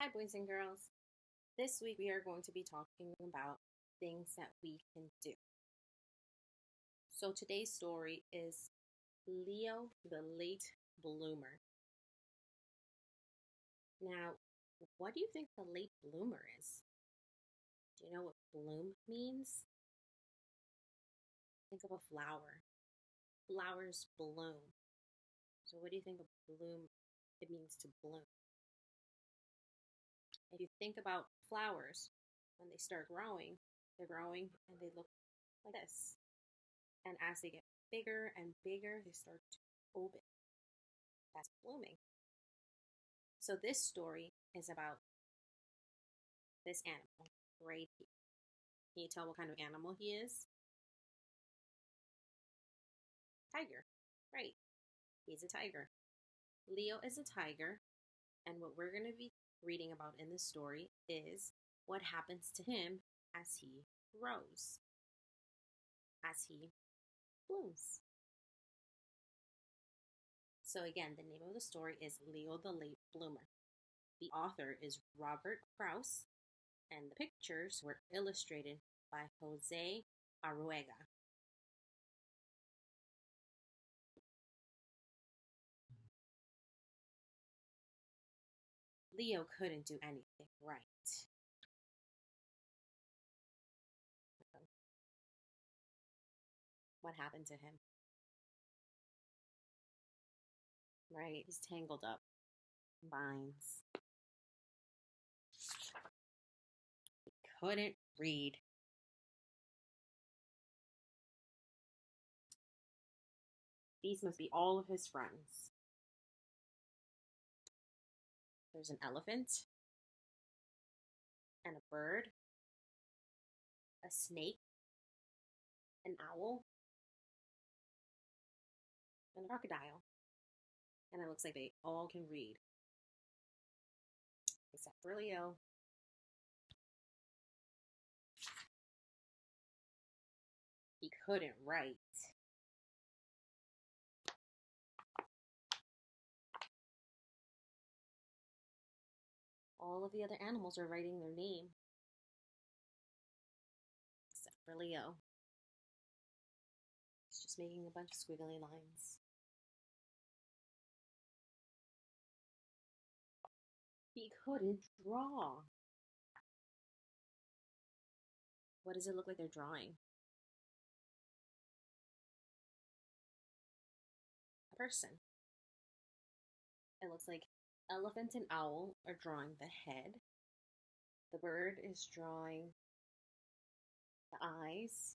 Hi, boys and girls. This week we are going to be talking about things that we can do. So today's story is Leo the Late Bloomer. Now, what do you think the late bloomer is? Do you know what bloom means? Think of a flower. Flowers bloom. So what do you think of bloom it means to bloom? If you think about flowers, when they start growing, they're growing and they look like this. And as they get bigger and bigger, they start to open. That's blooming. So this story is about this animal right here. Can you tell what kind of animal he is? Tiger. Right. He's a tiger. Leo is a tiger. And what we're going to be reading about in this story is what happens to him as he grows, as he blooms. So again, the name of the story is Leo the Late Bloomer. The author is Robert Krause, and the pictures were illustrated by Jose Arruega. Leo couldn't do anything right. What happened to him? Right, he's tangled up in vines. He couldn't read. These must be all of his friends. There's an elephant, and a bird, a snake, an owl, and a crocodile. And it looks like they all can read. Except for Leo. He couldn't write. All of the other animals are writing their name. Except for Leo. He's just making a bunch of squiggly lines. He couldn't draw. What does it look like they're drawing? A person. It looks like elephant and owl are drawing the head. The bird is drawing the eyes.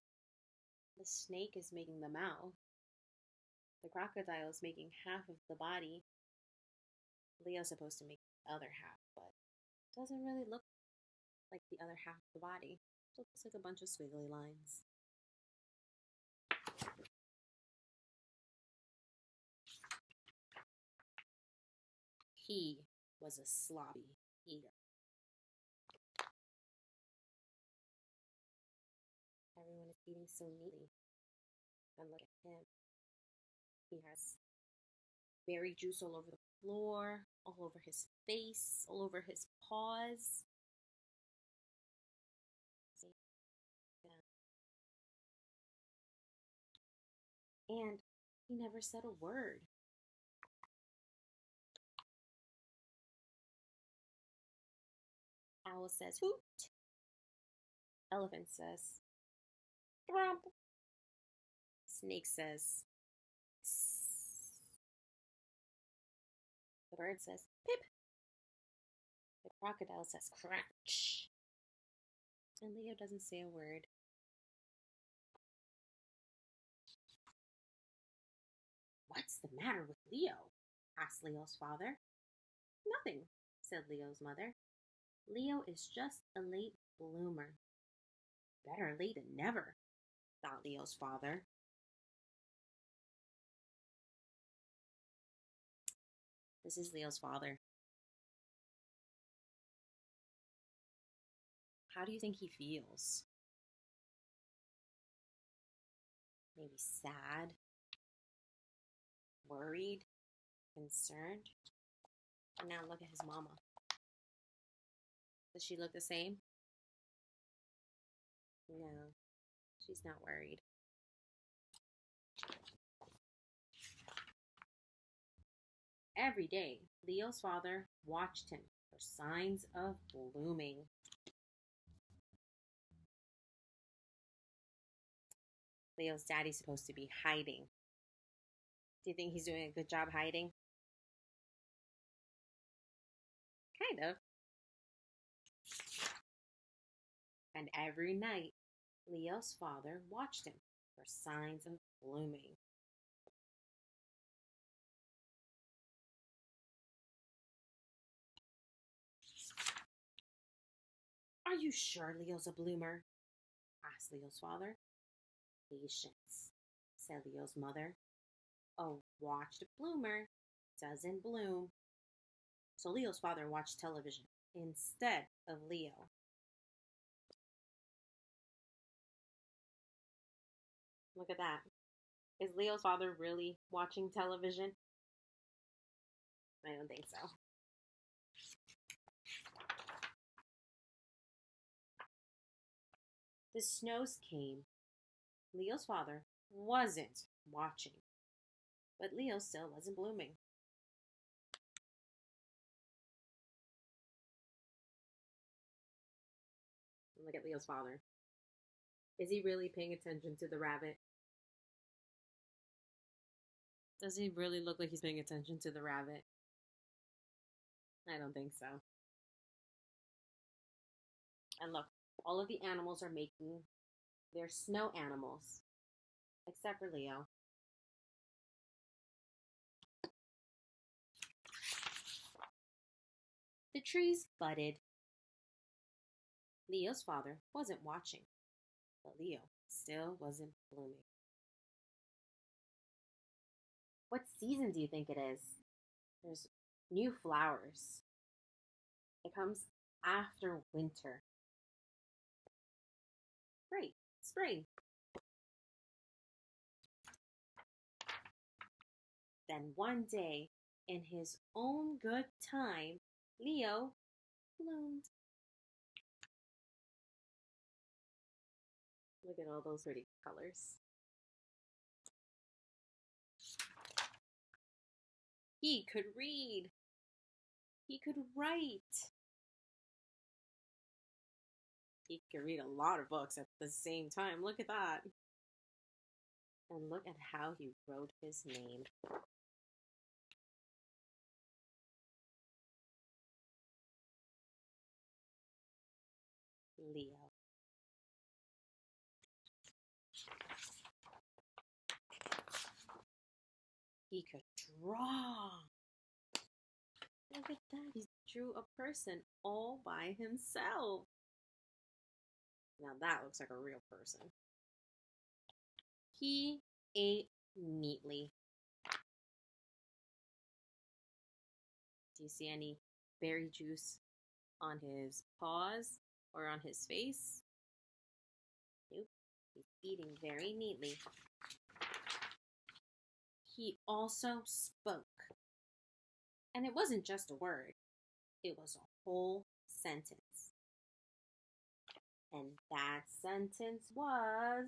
The snake is making the mouth. The crocodile is making half of the body. Leo's supposed to make the other half, but it doesn't really look like the other half of the body. It looks like a bunch of squiggly lines. He was a sloppy eater. Everyone is eating so neatly. And look at him. He has berry juice all over the floor, all over his face, all over his paws. See? Yeah. And he never said a word. Owl says, hoot. Elephant says, thrump. Snake says, tss. The bird says, pip. The crocodile says, crunch. And Leo doesn't say a word. What's the matter with Leo? Asked Leo's father. Nothing, said Leo's mother. Leo is just a late bloomer. Better late than never, thought Leo's father. This is Leo's father. How do you think he feels? Maybe sad, worried, concerned. And now look at his mama. Does she look the same? No, she's not worried. Every day, Leo's father watched him for signs of blooming. Leo's daddy's supposed to be hiding. Do you think he's doing a good job hiding? Kind of. And every night, Leo's father watched him for signs of blooming. Are you sure Leo's a bloomer? Asked Leo's father. Patience, said Leo's mother. A watched bloomer doesn't bloom. So Leo's father watched television instead of Leo. Look at that. Is Leo's father really watching television? I don't think so. The snows came. Leo's father wasn't watching, but Leo still wasn't blooming. Look at Leo's father. Is he really paying attention to the rabbit? Does he really look like he's paying attention to the rabbit? I don't think so. And look, all of the animals are making their snow animals, except for Leo. The trees budded. Leo's father wasn't watching, but Leo still wasn't blooming. What season do you think it is? There's new flowers. It comes after winter. Great, spring. Then one day, in his own good time, Leo bloomed. Look at all those pretty colors. He could read. He could write. He could read a lot of books at the same time. Look at that. And look at how he wrote his name. Leo. He could draw. Look at that. He drew a person all by himself. Now that looks like a real person. He ate neatly. Do you see any berry juice on his paws or on his face? Nope. He's eating very neatly. He also spoke. And it wasn't just a word. It was a whole sentence. And that sentence was,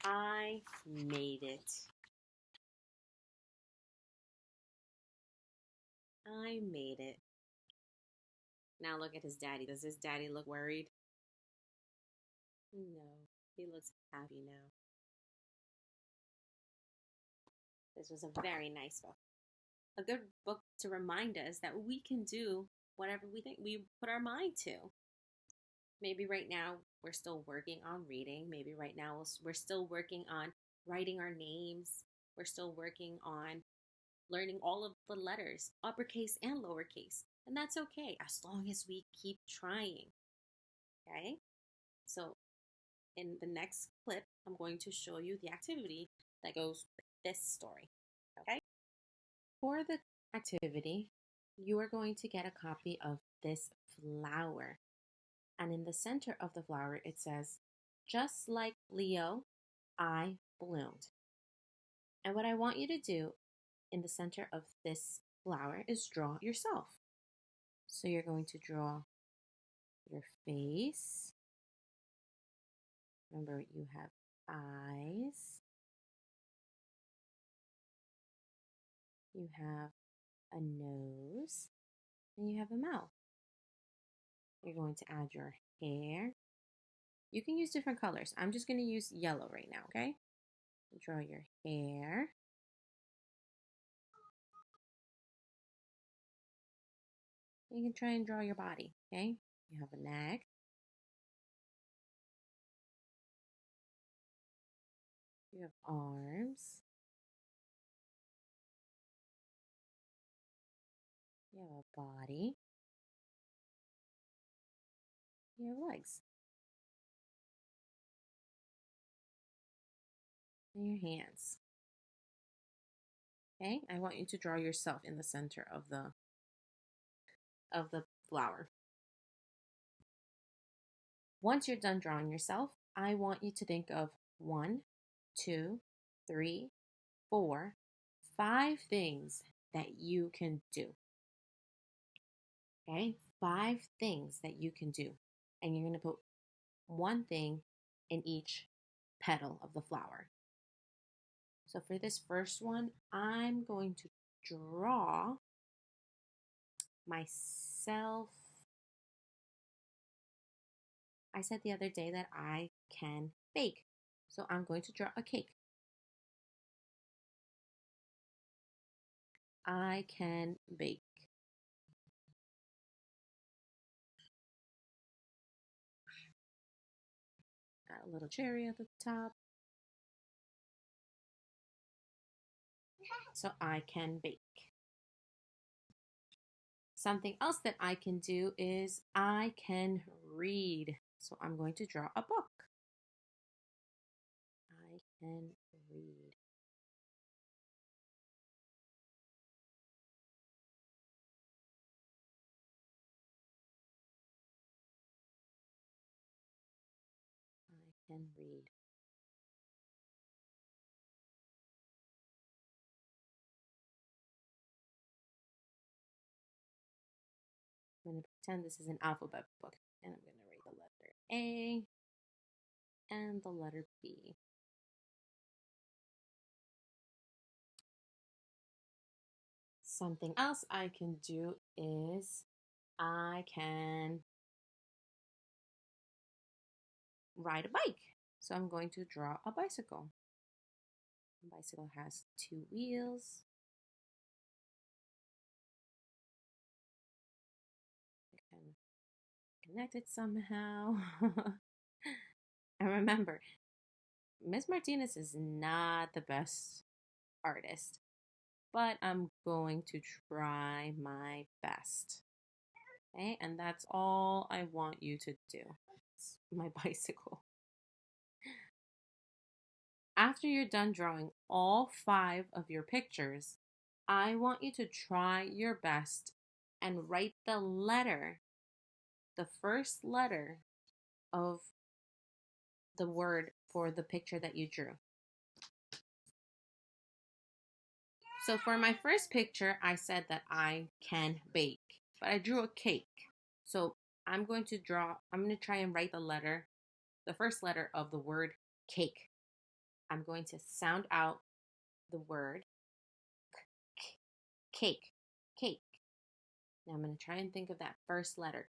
I made it. I made it. Now look at his daddy. Does his daddy look worried? No, he looks happy now. This was a very nice book. A good book to remind us that we can do whatever we think we put our mind to. Maybe right now we're still working on reading. Maybe right now we're still working on writing our names. We're still working on learning all of the letters, uppercase and lowercase. And that's okay, as long as we keep trying. Okay? So in the next clip, I'm going to show you the activity that goes with this story. Okay? For the activity, you are going to get a copy of this flower. And in the center of the flower, it says, just like Leo, I bloomed. And what I want you to do in the center of this flower is draw yourself. So you're going to draw your face. Remember, you have eyes. You have a nose. And you have a mouth. You're going to add your hair. You can use different colors. I'm just going to use yellow right now, okay? Draw your hair. You can try and draw your body, okay? You have a neck. You have arms. You have a body. You have legs. And your hands. Okay? I want you to draw yourself in the center of the flower. Once you're done drawing yourself, I want you to think of 1, 2, 3, 4, 5 things that you can do. Okay? 5 things that you can do. And you're going to put one thing in each petal of the flower. So for this first one, I'm going to draw myself. I said the other day that I can bake. So I'm going to draw a cake. I can bake. Got a little cherry at the top. So I can bake. Something else that I can do is I can read. So I'm going to draw a book. I can read. I can read. I'm going to pretend this is an alphabet book. And I'm going to write the letter A and the letter B. Something else I can do is I can ride a bike. So I'm going to draw a bicycle. The bicycle has 2 wheels. I can connect it somehow. And remember, Miss Martinez is not the best artist, but I'm going to try my best. Okay, and that's all I want you to do. It's my bicycle. After you're done drawing all 5 of your pictures, I want you to try your best and write the letter, the first letter of the word for the picture that you drew. So for my first picture, I said that I can bake, but I drew a cake. So I'm going to try and write the first letter of the word cake. I'm going to sound out the word cake, cake. Now I'm going to try and think of that first letter.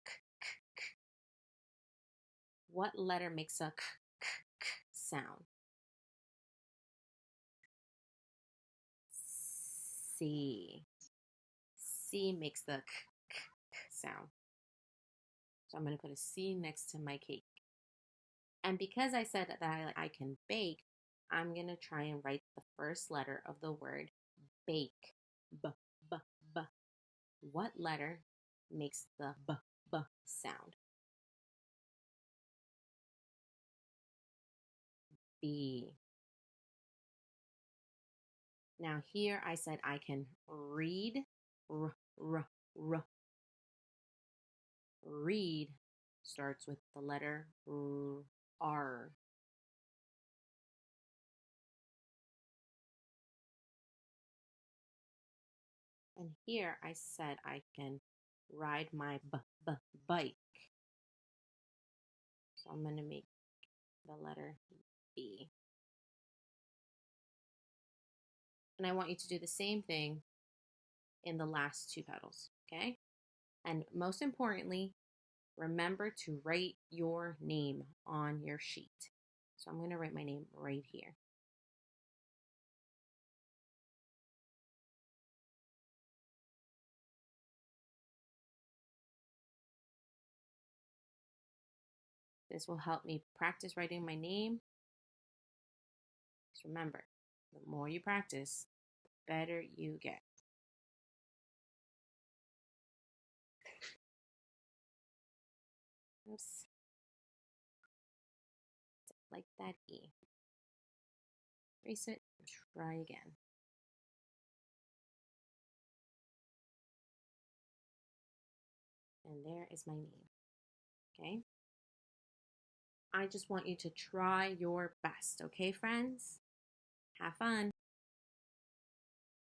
What letter makes a sound? C. C makes the sound. So I'm going to put a C next to my cake. And because I said that I can bake, I'm going to try and write the first letter of the word bake. B, b, b. What letter makes the b sound? B. Now here I said I can read. R, r, r. Read starts with the letter R. And here I said I can ride my bike. So I'm going to make the letter B. And I want you to do the same thing in the last two petals, okay? And most importantly, remember to write your name on your sheet. So I'm going to write my name right here. This will help me practice writing my name. Just remember, the more you practice, the better you get. Oops. Like that E. Erase it, try again. And there is my name, okay? I just want you to try your best, okay, friends? Have fun.